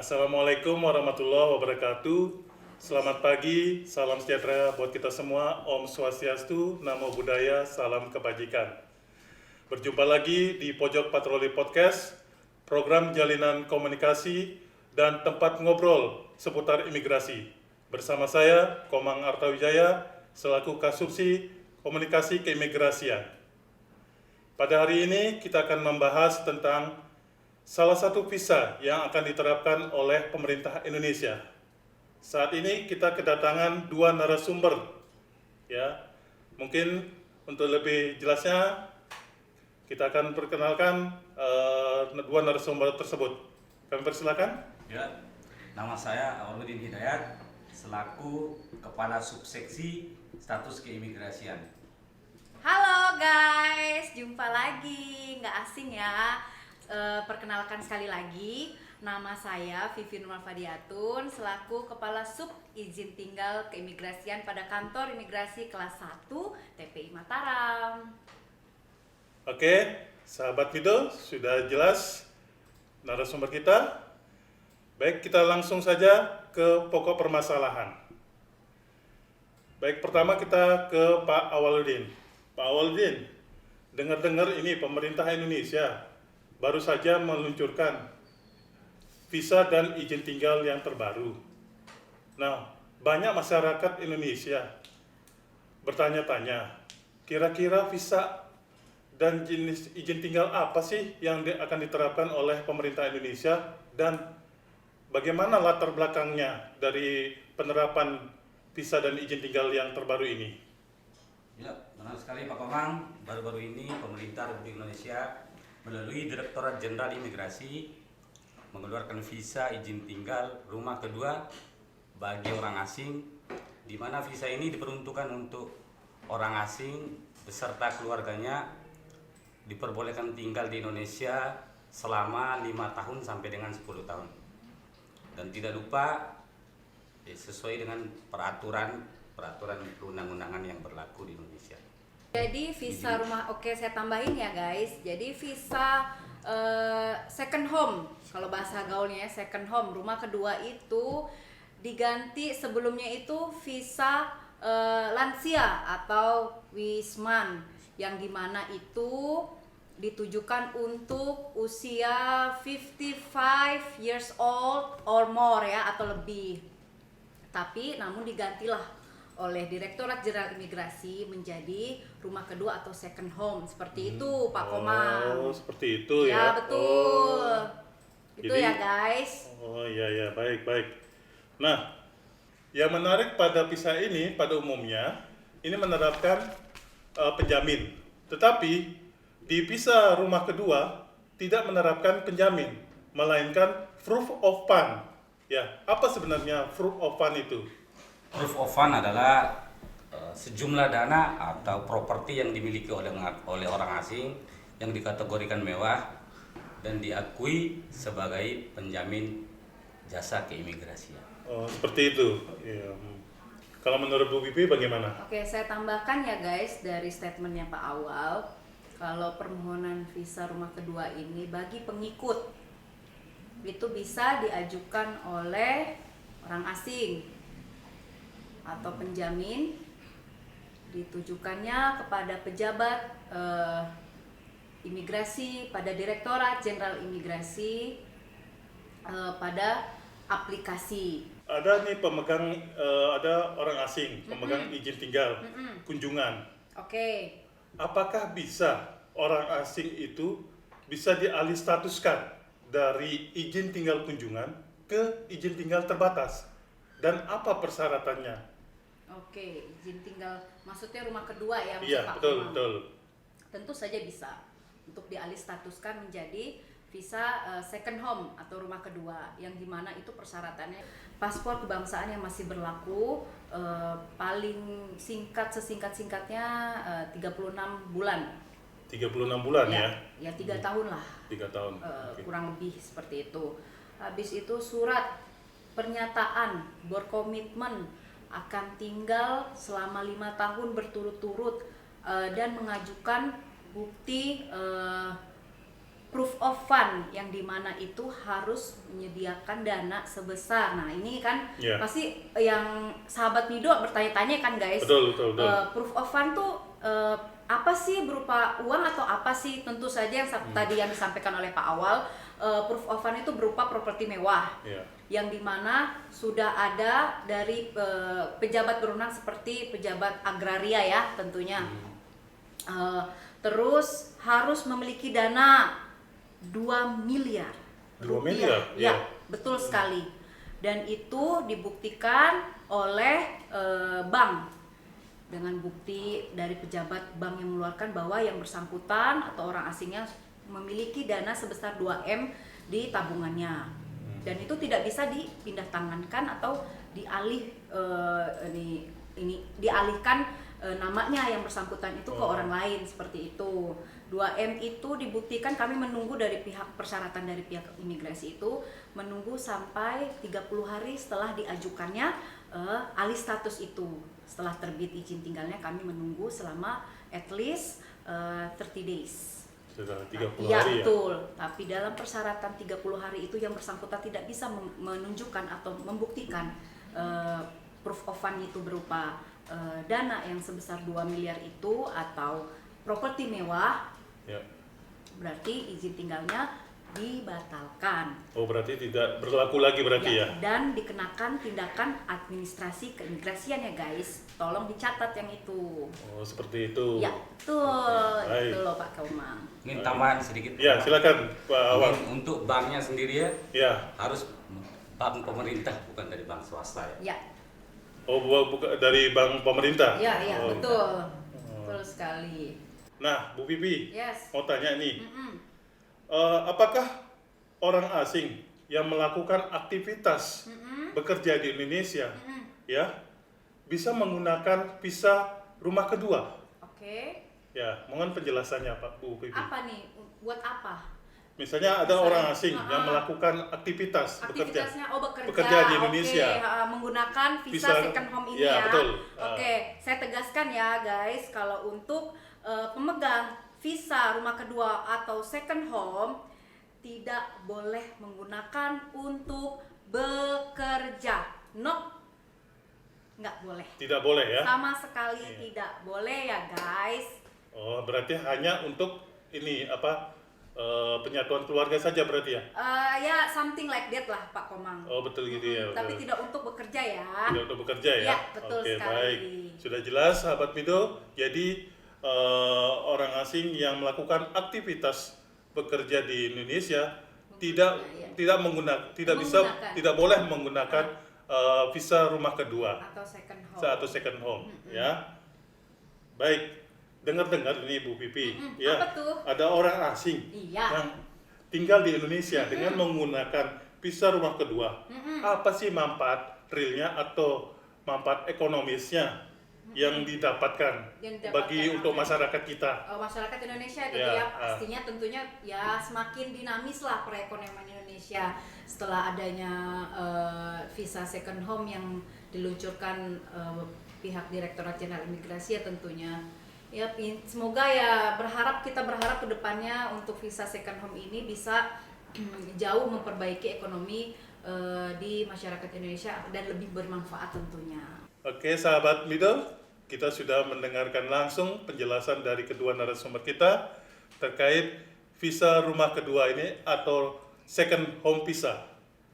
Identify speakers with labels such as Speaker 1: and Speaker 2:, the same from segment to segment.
Speaker 1: Assalamualaikum warahmatullahi wabarakatuh. Selamat pagi, salam sejahtera buat kita semua. Om Swastiastu, Namo Buddhaya, salam kebajikan. Berjumpa lagi di Pojok Patroli Podcast, program jalinan komunikasi dan tempat ngobrol seputar imigrasi. Bersama saya, Komang Artawijaya, selaku Kasubsi Komunikasi Keimigrasian. Pada hari ini kita akan membahas tentang salah satu visa yang akan diterapkan oleh pemerintah Indonesia. Saat ini kita kedatangan dua narasumber, ya. Mungkin untuk lebih jelasnya kita akan perkenalkan dua narasumber tersebut. Kami persilakan.
Speaker 2: Ya, nama saya Awaludin Hidayat selaku Kepala Subseksi Status Keimigrasian.
Speaker 3: Halo guys, jumpa lagi, nggak asing ya. Perkenalkan sekali lagi, nama saya Vivi Nurmal Fadiatun selaku Kepala Sub Izin Tinggal Keimigrasian pada Kantor Imigrasi Kelas 1 TPI Mataram.
Speaker 1: Oke, sahabat Fido, sudah jelas narasumber kita. Baik, kita langsung saja ke pokok permasalahan. Baik, pertama kita ke Pak Awaludin. Pak Awaludin, dengar-dengar ini pemerintah Indonesia baru saja meluncurkan visa dan izin tinggal yang terbaru. Nah, banyak masyarakat Indonesia bertanya-tanya, kira-kira visa dan jenis izin tinggal apa sih yang akan diterapkan oleh pemerintah Indonesia dan bagaimana latar belakangnya dari penerapan visa dan izin tinggal yang terbaru ini?
Speaker 2: Ya, benar sekali Pak Komang. Baru-baru ini pemerintah Republik Indonesia melalui Direktorat Jenderal Imigrasi mengeluarkan visa izin tinggal rumah kedua bagi orang asing, di mana visa ini diperuntukkan untuk orang asing beserta keluarganya diperbolehkan tinggal di Indonesia selama 5 tahun sampai dengan 10 tahun. Dan tidak lupa sesuai dengan peraturan perundang-undangan yang berlaku di Indonesia.
Speaker 3: Jadi visa rumah, oke saya tambahin ya guys. Jadi visa second home, kalau bahasa gaulnya second home, rumah kedua itu diganti sebelumnya itu visa lansia atau wisman, yang dimana itu ditujukan untuk usia 55 years old or more ya, atau lebih. Tapi namun digantilah oleh Direktorat Jenderal Imigrasi menjadi rumah kedua atau second home, seperti itu Pak Komang.
Speaker 1: Oh, seperti itu ya.
Speaker 3: Ya betul. Itu
Speaker 1: Jadi,
Speaker 3: ya guys.
Speaker 1: Oh iya, baik. Nah, yang menarik pada visa ini pada umumnya ini menerapkan penjamin. Tetapi di visa rumah kedua tidak menerapkan penjamin, melainkan proof of fund. Ya, apa sebenarnya proof of fund itu?
Speaker 2: Proof of fund adalah sejumlah dana atau properti yang dimiliki oleh orang asing yang dikategorikan mewah dan diakui sebagai penjamin jasa keimigrasian.
Speaker 1: Oh, seperti itu. Ya. Kalau menurut Bu Bibi bagaimana?
Speaker 3: Oke, saya tambahkan ya guys dari statementnya Pak Awal, kalau permohonan visa rumah kedua ini bagi pengikut itu bisa diajukan oleh orang asing atau penjamin, ditujukannya kepada pejabat imigrasi pada Direktorat Jenderal Imigrasi pada aplikasi.
Speaker 1: Ada nih pemegang, ada orang asing, pemegang izin tinggal, kunjungan.
Speaker 3: Oke.
Speaker 1: Apakah bisa orang asing itu bisa dialih statuskan dari izin tinggal kunjungan ke izin tinggal terbatas? Dan apa persyaratannya?
Speaker 3: Oke, izin tinggal maksudnya rumah kedua ya, maksud
Speaker 1: Iya,
Speaker 3: Pak
Speaker 1: betul,
Speaker 3: Komang.
Speaker 1: betul.
Speaker 3: Tentu saja bisa untuk dialih statuskan menjadi visa second home atau rumah kedua, yang dimana itu persyaratannya paspor kebangsaan yang masih berlaku, paling sesingkat-singkatnya 36 bulan.
Speaker 1: 36 bulan ya?
Speaker 3: Ya 3 tahun lah.
Speaker 1: 3 tahun. Oke.
Speaker 3: Kurang lebih seperti itu. Habis itu surat pernyataan berkomitmen akan tinggal selama 5 tahun berturut-turut dan mengajukan bukti proof of fund yang dimana itu harus menyediakan dana sebesar. Nah ini kan
Speaker 1: Iya.
Speaker 3: pasti yang sahabat Mido bertanya-tanya kan guys.
Speaker 1: Betul.
Speaker 3: Proof of fund tuh apa sih, berupa uang atau apa sih? Tentu saja yang tadi yang disampaikan oleh Pak Awal, proof of fund itu berupa properti mewah.
Speaker 1: Iya.
Speaker 3: Yang dimana sudah ada dari pejabat berwenang seperti pejabat agraria ya tentunya. Terus harus memiliki dana 2 miliar
Speaker 1: 2
Speaker 3: rupiah.
Speaker 1: miliar?
Speaker 3: Ya,
Speaker 1: Iya.
Speaker 3: betul sekali. Dan itu dibuktikan oleh bank dengan bukti dari pejabat bank yang mengeluarkan bahwa yang bersangkutan atau orang asingnya memiliki dana sebesar 2M di tabungannya. Dan itu tidak bisa dipindah tangankan atau dialihkan namanya yang bersangkutan itu ke orang lain seperti itu. 2M itu dibuktikan, kami menunggu dari pihak persyaratan dari pihak imigrasi itu menunggu sampai 30 hari setelah diajukannya alih status itu. Setelah terbit izin tinggalnya kami menunggu selama at least 30 days.
Speaker 1: Sudah 30
Speaker 3: Ya,
Speaker 1: hari ya.
Speaker 3: betul. Tapi dalam persyaratan 30 hari itu yang bersangkutan tidak bisa menunjukkan atau membuktikan proof of fund itu berupa dana yang sebesar 2 miliar itu atau properti mewah,
Speaker 1: Ya.
Speaker 3: berarti izin tinggalnya dibatalkan.
Speaker 1: Oh, berarti tidak berlaku lagi berarti ya.
Speaker 3: Dan dikenakan tindakan administrasi keimigrasian ya guys. Tolong dicatat yang itu.
Speaker 1: Oh, seperti itu.
Speaker 3: Ya, betul.
Speaker 1: Baik.
Speaker 3: Itu loh Pak Kaumang.
Speaker 2: Mungkin tambahan sedikit.
Speaker 1: Ya, silakan Pak Awal.
Speaker 2: Mungkin untuk banknya sendiri ya
Speaker 1: Ya.
Speaker 2: harus bank pemerintah, bukan dari bank swasta ya.
Speaker 3: Ya.
Speaker 1: Oh, bukan dari bank pemerintah.
Speaker 3: Ya,
Speaker 1: Oh.
Speaker 3: betul. Betul sekali.
Speaker 1: Nah, Bu Pipi,
Speaker 3: Yes.
Speaker 1: mau tanya nih.
Speaker 3: Mm-mm.
Speaker 1: Apakah orang asing yang melakukan aktivitas bekerja di Indonesia ya bisa menggunakan visa rumah kedua?
Speaker 3: Oke.
Speaker 1: Ya, mohon penjelasannya Pak Bu Pipi.
Speaker 3: Apa nih? Buat apa?
Speaker 1: Misalnya ada
Speaker 3: Misalnya,
Speaker 1: orang asing yang
Speaker 3: ah.
Speaker 1: melakukan aktivitas bekerja.
Speaker 3: Aktivitasnya
Speaker 1: bekerja di Indonesia.
Speaker 3: Oke, menggunakan visa second home ini
Speaker 1: ya,
Speaker 3: ya.
Speaker 1: betul.
Speaker 3: Oke, saya tegaskan ya guys, kalau untuk pemegang visa rumah kedua atau second home tidak boleh menggunakan untuk bekerja. No. Nggak boleh.
Speaker 1: Tidak boleh ya?
Speaker 3: Sama sekali
Speaker 1: Iya.
Speaker 3: tidak boleh ya guys.
Speaker 1: Oh, berarti hanya untuk ini apa penyatuan keluarga saja berarti ya?
Speaker 3: Ya something like that lah Pak Komang.
Speaker 1: Oh, betul gitu ya.
Speaker 3: Tapi
Speaker 1: betul.
Speaker 3: tidak untuk bekerja ya.
Speaker 1: Tidak untuk bekerja ya?
Speaker 3: Ya, betul
Speaker 1: Oke,
Speaker 3: sekali.
Speaker 1: baik. Sudah jelas sahabat Mido. Jadi orang asing yang melakukan aktivitas bekerja di Indonesia tidak bisa
Speaker 3: Menggunakan.
Speaker 1: tidak boleh menggunakan visa rumah kedua
Speaker 3: Atau second home.
Speaker 1: atau second home ya. Baik. Dengar-dengar ini Bu Pipi ya.
Speaker 3: Apa tuh?
Speaker 1: Ada orang asing
Speaker 3: Iya.
Speaker 1: yang tinggal di Indonesia dengan menggunakan visa rumah kedua. Apa sih manfaat realnya atau manfaat ekonomisnya yang didapatkan bagi untuk masyarakat kita?
Speaker 3: Masyarakat Indonesia gitu
Speaker 1: Ya,
Speaker 3: ya, pastinya tentunya ya semakin dinamis lah perekonomian Indonesia setelah adanya visa second home yang diluncurkan pihak Direktorat Jenderal Imigrasi ya tentunya. Ya, semoga ya kita berharap ke depannya untuk visa second home ini bisa jauh memperbaiki ekonomi di masyarakat Indonesia dan lebih bermanfaat tentunya.
Speaker 1: Oke, sahabat Mido, kita sudah mendengarkan langsung penjelasan dari kedua narasumber kita terkait visa rumah kedua ini atau second home visa.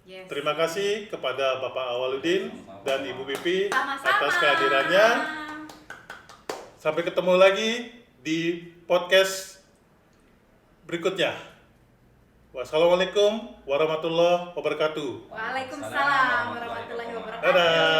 Speaker 3: Yes.
Speaker 1: Terima kasih kepada Bapak Awaludin dan Ibu Pipi
Speaker 3: Sama-sama.
Speaker 1: atas kehadirannya. Sampai ketemu lagi di podcast berikutnya. Wassalamualaikum warahmatullahi wabarakatuh.
Speaker 3: Waalaikumsalam warahmatullahi wabarakatuh.
Speaker 1: Dadah.